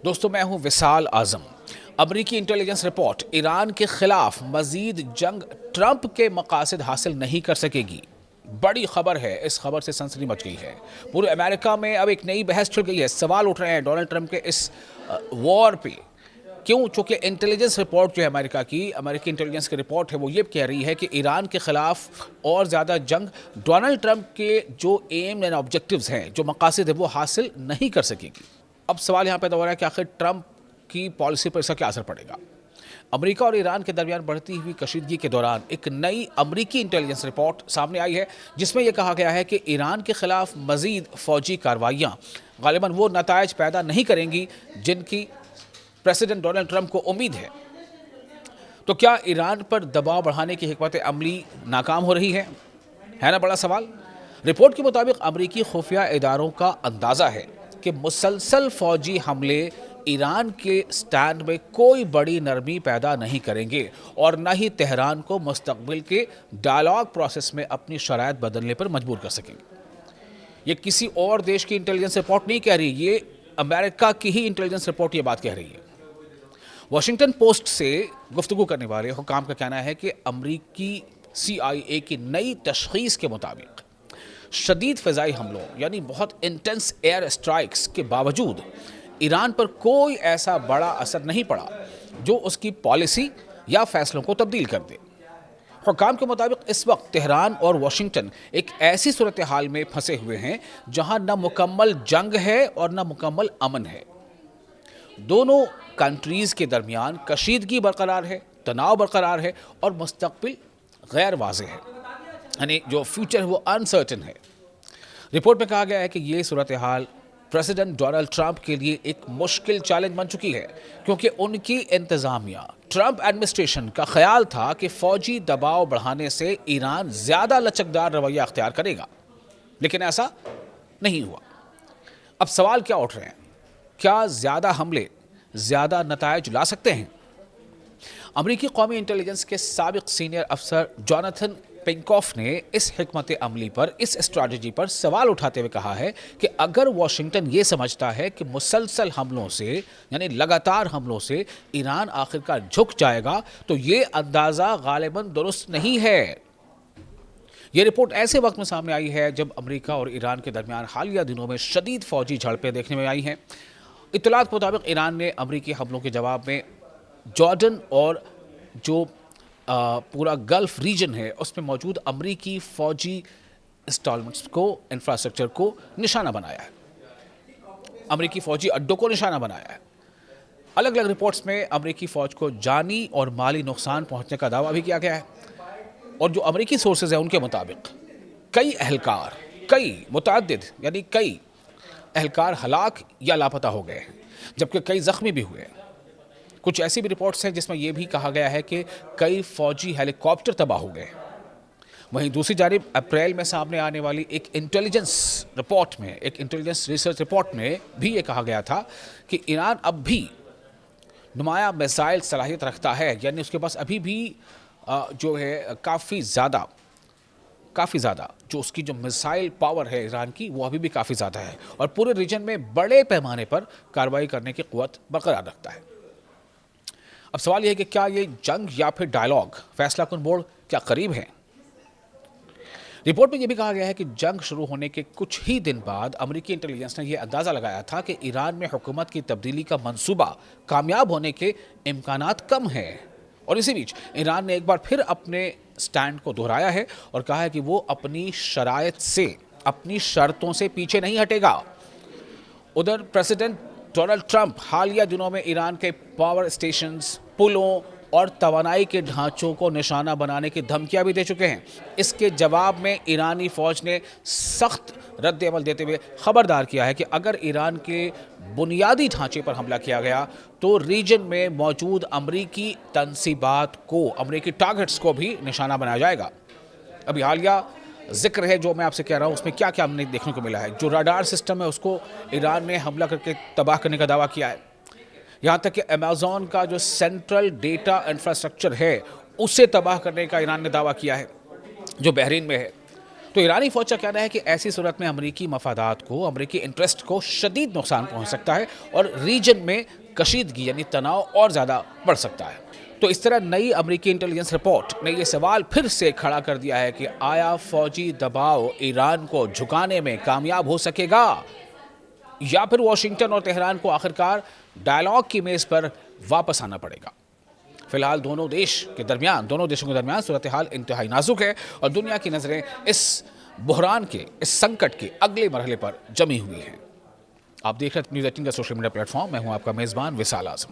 دوستو میں ہوں وصال اعظم۔ امریکی انٹیلیجنس رپورٹ ایران کے خلاف مزید جنگ ٹرمپ کے مقاصد حاصل نہیں کر سکے گی۔ بڑی خبر ہے، اس خبر سے سنسنی مچ گئی ہے۔ پورے امریکہ میں اب ایک نئی بحث چھڑ گئی ہے، سوال اٹھ رہے ہیں ڈونلڈ ٹرمپ کے اس وار پہ۔ کیوں؟ چونکہ انٹیلیجنس رپورٹ جو ہے امریکی انٹیلیجنس کی رپورٹ ہے، وہ یہ کہہ رہی ہے کہ ایران کے خلاف اور زیادہ جنگ ڈونلڈ ٹرمپ کے جو ایم اینڈ آبجیکٹیوز ہیں، جو مقاصد ہیں، وہ حاصل نہیں کر سکے گی۔ اب سوال یہاں پیدا ہو رہا ہے کہ آخر ٹرمپ کی پالیسی پر اس کا کیا اثر پڑے گا۔ امریکہ اور ایران کے درمیان بڑھتی ہوئی کشیدگی کے دوران ایک نئی امریکی انٹیلیجنس رپورٹ سامنے آئی ہے، جس میں یہ کہا گیا ہے کہ ایران کے خلاف مزید فوجی کارروائیاں غالباً وہ نتائج پیدا نہیں کریں گی جن کی پریزیڈنٹ ڈونلڈ ٹرمپ کو امید ہے۔ تو کیا ایران پر دباؤ بڑھانے کی حکمت عملی ناکام ہو رہی ہے نا بڑا سوال۔ رپورٹ کے مطابق امریکی خفیہ اداروں کا اندازہ ہے کہ مسلسل فوجی حملے ایران کے سٹینڈ میں کوئی بڑی نرمی پیدا نہیں کریں گے اور نہ ہی تہران کو مستقبل کے ڈائیلاگ پروسیس میں اپنی شرائط بدلنے پر مجبور کر سکیں گے۔ یہ کسی اور دیش کی انٹیلیجنس رپورٹ نہیں کہہ رہی، یہ امریکہ کی ہی انٹیلیجنس رپورٹ یہ بات کہہ رہی ہے۔ واشنگٹن پوسٹ سے گفتگو کرنے والے حکام کا کہنا ہے کہ امریکی CIA کی نئی تشخیص کے مطابق شدید فضائی حملوں یعنی بہت انٹینس ایئر اسٹرائکس کے باوجود ایران پر کوئی ایسا بڑا اثر نہیں پڑا جو اس کی پالیسی یا فیصلوں کو تبدیل کر دے۔ حکام کے مطابق اس وقت تہران اور واشنگٹن ایک ایسی صورتحال میں پھنسے ہوئے ہیں جہاں نہ مکمل جنگ ہے اور نہ مکمل امن ہے۔ دونوں کنٹریز کے درمیان کشیدگی برقرار ہے، تناؤ برقرار ہے اور مستقبل غیر واضح ہے، یعنی جو فیوچر ہے وہ انسرٹن ہے۔ رپورٹ میں کہا گیا ہے کہ یہ صورتحال پریزیڈنٹ ڈونلڈ ٹرمپ کے لیے ایک مشکل چیلنج بن چکی ہے، کیونکہ ان کی انتظامیہ ٹرمپ ایڈمنسٹریشن کا خیال تھا کہ فوجی دباؤ بڑھانے سے ایران زیادہ لچکدار رویہ اختیار کرے گا، لیکن ایسا نہیں ہوا۔ اب سوال کیا اٹھ رہے ہیں؟ کیا زیادہ حملے زیادہ نتائج لا سکتے ہیں؟ امریکی قومی انٹیلیجنس کے سابق سینئر افسر جوناتھن پنکوف نے اس حکمت عملی پر، اس اسٹریٹجی پر سوال اٹھاتے ہوئے کہا ہے کہ اگر واشنگٹن یہ سمجھتا ہے کہ مسلسل حملوں سے یعنی لگاتار حملوں سے ایران آخرکار جھک جائے گا تو یہ اندازہ غالباً درست نہیں ہے۔ یہ رپورٹ ایسے وقت میں سامنے آئی ہے جب امریکہ اور ایران کے درمیان حالیہ دنوں میں شدید فوجی جھڑپیں دیکھنے میں آئی ہیں۔ اطلاعات کے مطابق ایران نے امریکی حملوں کے جواب میں جارڈن اور جو پورا گلف ریجن ہے اس میں موجود امریکی فوجی انسٹالمنٹس کو، انفراسٹرکچر کو نشانہ بنایا ہے، امریکی فوجی اڈوں کو نشانہ بنایا ہے۔ الگ الگ رپورٹس میں امریکی فوج کو جانی اور مالی نقصان پہنچنے کا دعویٰ بھی کیا گیا ہے، اور جو امریکی سورسز ہیں ان کے مطابق کئی اہلکار ہلاک یا لاپتہ ہو گئے ہیں، جبکہ کئی زخمی بھی ہوئے ہیں۔ کچھ ایسی بھی رپورٹس ہیں جس میں یہ بھی کہا گیا ہے کہ کئی فوجی ہیلی کاپٹر تباہ ہو گئے ہیں۔ وہیں دوسری جانب اپریل میں سامنے آنے والی ایک انٹیلیجنس ریسرچ رپورٹ میں بھی یہ کہا گیا تھا کہ ایران اب بھی نمایاں میزائل صلاحیت رکھتا ہے، یعنی اس کے پاس ابھی بھی جو ہے کافی زیادہ جو اس کی جو میزائل پاور ہے ایران کی، وہ ابھی بھی کافی زیادہ ہے اور پورے ریجن میں بڑے پیمانے پر کارروائی کرنے کی قوت برقرار رکھتا ہے۔ اب سوال یہ ہے کہ کیا یہ جنگ یا پھر ڈائیلاگ فیصلہ کن موڑ کیا قریب ہے؟ رپورٹ میں یہ بھی کہا گیا ہے کہ جنگ شروع ہونے کے کچھ ہی دن بعد امریکی انٹیلیجنس نے یہ اندازہ لگایا تھا کہ ایران میں حکومت کی تبدیلی کا منصوبہ کامیاب ہونے کے امکانات کم ہیں، اور اسی بیچ ایران نے ایک بار پھر اپنے سٹینڈ کو دہرایا ہے اور کہا ہے کہ وہ اپنی شرائط سے، اپنی شرطوں سے پیچھے نہیں ہٹے گا۔ ادھر پریزیڈنٹ ڈونلڈ ٹرمپ حالیہ دنوں میں ایران کے پاور اسٹیشنز، پلوں اور توانائی کے ڈھانچوں کو نشانہ بنانے کی دھمکیاں بھی دے چکے ہیں۔ اس کے جواب میں ایرانی فوج نے سخت رد عمل دیتے ہوئے خبردار کیا ہے کہ اگر ایران کے بنیادی ڈھانچے پر حملہ کیا گیا تو ریجن میں موجود امریکی تنصیبات کو، امریکی ٹارگٹس کو بھی نشانہ بنایا جائے گا۔ ابھی حالیہ ذکر ہے جو میں آپ سے کہہ رہا ہوں، اس میں کیا کیا ہم نے دیکھنے کو ملا ہے۔ جو راڈار سسٹم ہے اس کو ایران نے حملہ کر کے تباہ کرنے کا دعویٰ کیا ہے، یہاں تک کہ امیزون کا جو سینٹرل ڈیٹا انفراسٹرکچر ہے اسے تباہ کرنے کا ایران نے دعویٰ کیا ہے جو بحرین میں ہے۔ تو ایرانی فوج کا کہنا ہے کہ ایسی صورت میں امریکی مفادات کو، امریکی انٹرسٹ کو شدید نقصان پہنچ سکتا ہے اور ریجن میں کشیدگی یعنی تناؤ اور زیادہ بڑھ سکتا ہے۔ تو اس طرح نئی امریکی انٹیلیجنس رپورٹ نے یہ سوال پھر سے کھڑا کر دیا ہے کہ آیا فوجی دباؤ ایران کو جھکانے میں کامیاب ہو سکے گا، یا پھر واشنگٹن اور تہران کو آخرکار ڈائیلاگ کی میز پر واپس آنا پڑے گا۔ فی الحال دونوں دیشوں کے درمیان صورتحال انتہائی نازک ہے اور دنیا کی نظریں اس بحران کے، اس سنکٹ کے اگلے مرحلے پر جمی ہوئی ہیں۔ آپ دیکھ رہے ہیں نیوز 18 کا سوشل میڈیا پلیٹ فارم، میں ہوں آپ کا میزبان وصال اعظم۔